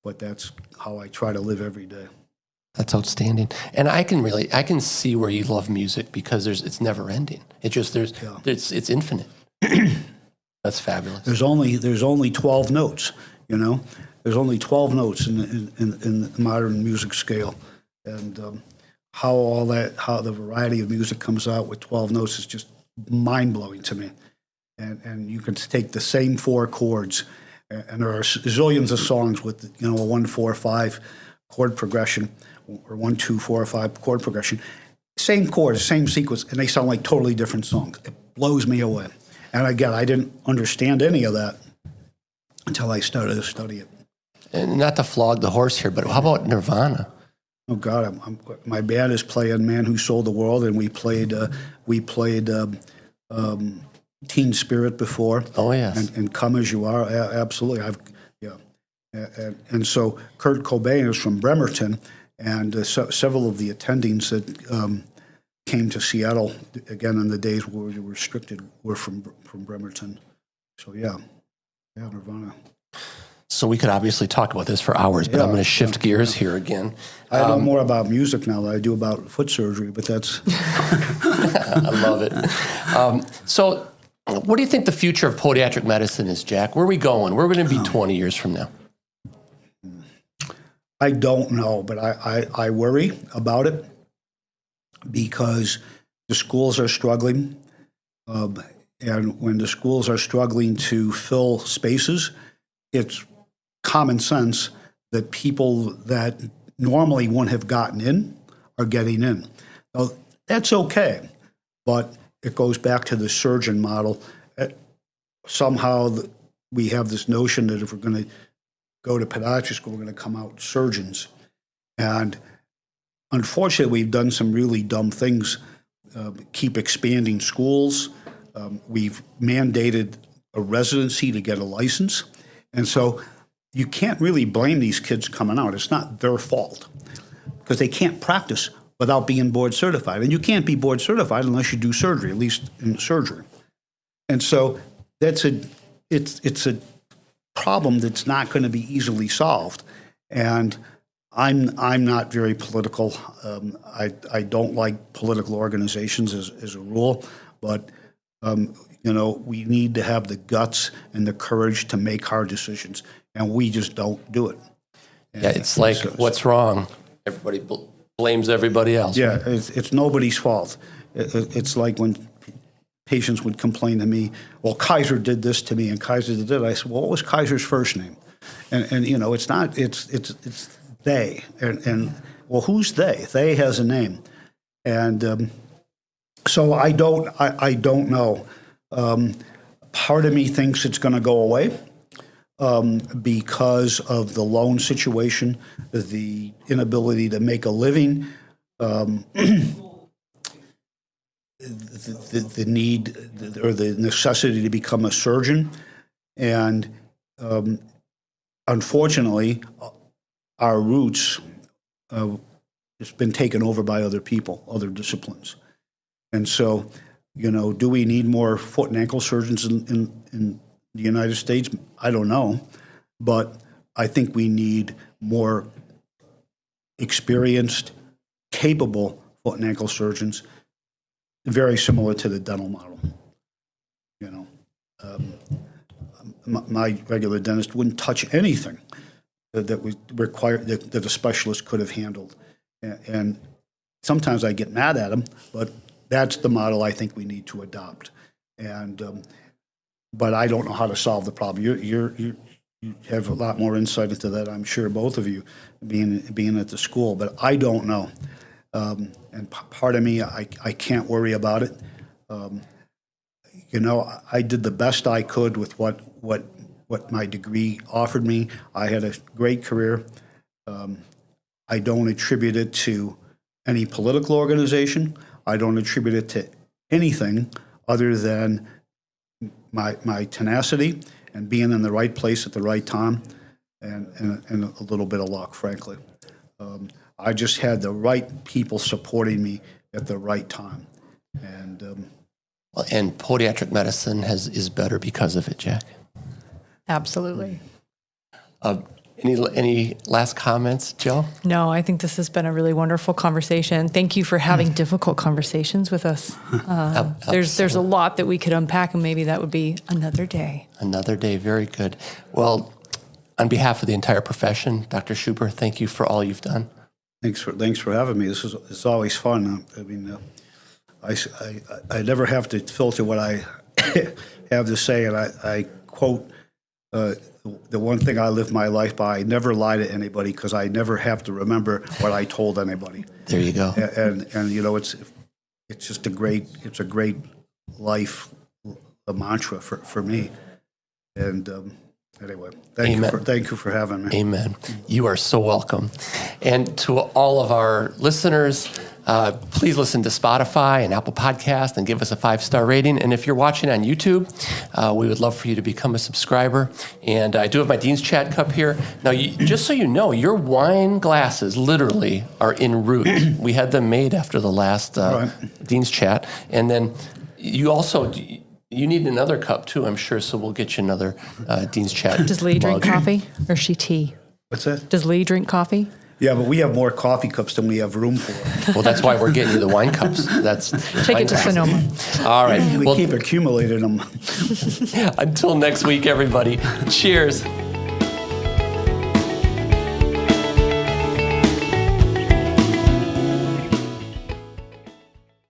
but that's how I try to live every day. That's outstanding. And I can see where you love music because it's never ending. It's infinite. That's fabulous. There's only 12 notes, There's only 12 notes in the modern music scale. And how the variety of music comes out with 12 notes is just mind-blowing to me. And you can take the same 4 chords, and there are zillions of songs with a 1-4-5 chord progression, or 1-2-4-5 chord progression. Same chord, same sequence, and they sound like totally different songs. It blows me away. And again, I didn't understand any of that until I started to study it. And not to flog the horse here, but how about Nirvana? Oh God, my band is playing "Man Who Sold the World," and we played "Teen Spirit" before. Oh yes, and "Come As You Are." Absolutely, and so Kurt Cobain is from Bremerton, and several of the attendings that came to Seattle again in the days where we were restricted were from Bremerton. So yeah, Nirvana. So we could obviously talk about this for hours, but I'm going to shift gears here again. I know more about music now than I do about foot surgery, but that's... I love it. So what do you think the future of podiatric medicine is, Jack? Where are we going? Where are we going to be 20 years from now? I don't know, but I worry about it because the schools are struggling. And when the schools are struggling to fill spaces, it's common sense that people that normally wouldn't have gotten in are getting in. Now, that's okay, but it goes back to the surgeon model. Somehow we have this notion that if we're going to go to podiatry school, we're going to come out surgeons. And unfortunately, we've done some really dumb things. Keep expanding schools. We've mandated a residency to get a license. And so you can't really blame these kids coming out. It's not their fault because they can't practice without being board certified. And you can't be board certified unless you do surgery, at least in surgery. And so it's a problem that's not going to be easily solved. And I'm not very political. I don't like political organizations as a rule, but we need to have the guts and the courage to make hard decisions, and we just don't do it. Yeah, it's like, what's wrong? Everybody blames everybody else. Yeah, right? it's nobody's fault. It's like when patients would complain to me, well, Kaiser did this to me, and Kaiser did that. I said, well, what was Kaiser's first name? And it's not, it's they. And well, who's they? They has a name. And so I don't know. Part of me thinks it's going to go away because of the loan situation, the inability to make a living, the need or the necessity to become a surgeon. And unfortunately, our roots it's been taken over by other people, other disciplines. And so, do we need more foot and ankle surgeons in the United States? I don't know. But I think we need more experienced, capable foot and ankle surgeons, very similar to the dental model. My regular dentist wouldn't touch anything that was required that a specialist could have handled. And sometimes I get mad at him, but that's the model I think we need to adopt. And but I don't know how to solve the problem. You have a lot more insight into that, I'm sure, both of you, being at the school. But I don't know. And part of me, I can't worry about it. I did the best I could with what my degree offered me. I had a great career. I don't attribute it to any political organization. I don't attribute it to anything other than my tenacity and being in the right place at the right time and a little bit of luck, frankly. I just had the right people supporting me at the right time. And And podiatric medicine is better because of it, Jack. Absolutely. Any last comments, Joe? No, I think this has been a really wonderful conversation. Thank you for having difficult conversations with us. There's a lot that we could unpack, and maybe that would be another day. Another day, very good. Well, on behalf of the entire profession, Dr. Schuberth, thank you for all you've done. thanks for having me. It's always fun. I mean, I never have to filter what I have to say, and I quote the one thing I live my life by: I never lie to anybody because I never have to remember what I told anybody. There you go. And you know, it's just a great life, a mantra for me. And anyway, thank you for having me. Amen. You are so welcome. And to all of our listeners, please listen to Spotify and Apple Podcast and give us a 5-star rating. And if you're watching on YouTube, we would love for you to become a subscriber. And I do have my Dean's Chat cup here. Now, just so you know, your wine glasses literally are en route. We had them made after the last Dean's Chat. And then you also... You need another cup, too, I'm sure, so we'll get you another Dean's Chat. Does Lee drink coffee, or is she tea? What's that? Does Lee drink coffee? Yeah, but we have more coffee cups than we have room for. Well, that's why we're getting you the wine cups. Take it to Sonoma. All right. We keep accumulating them. Until next week, everybody. Cheers.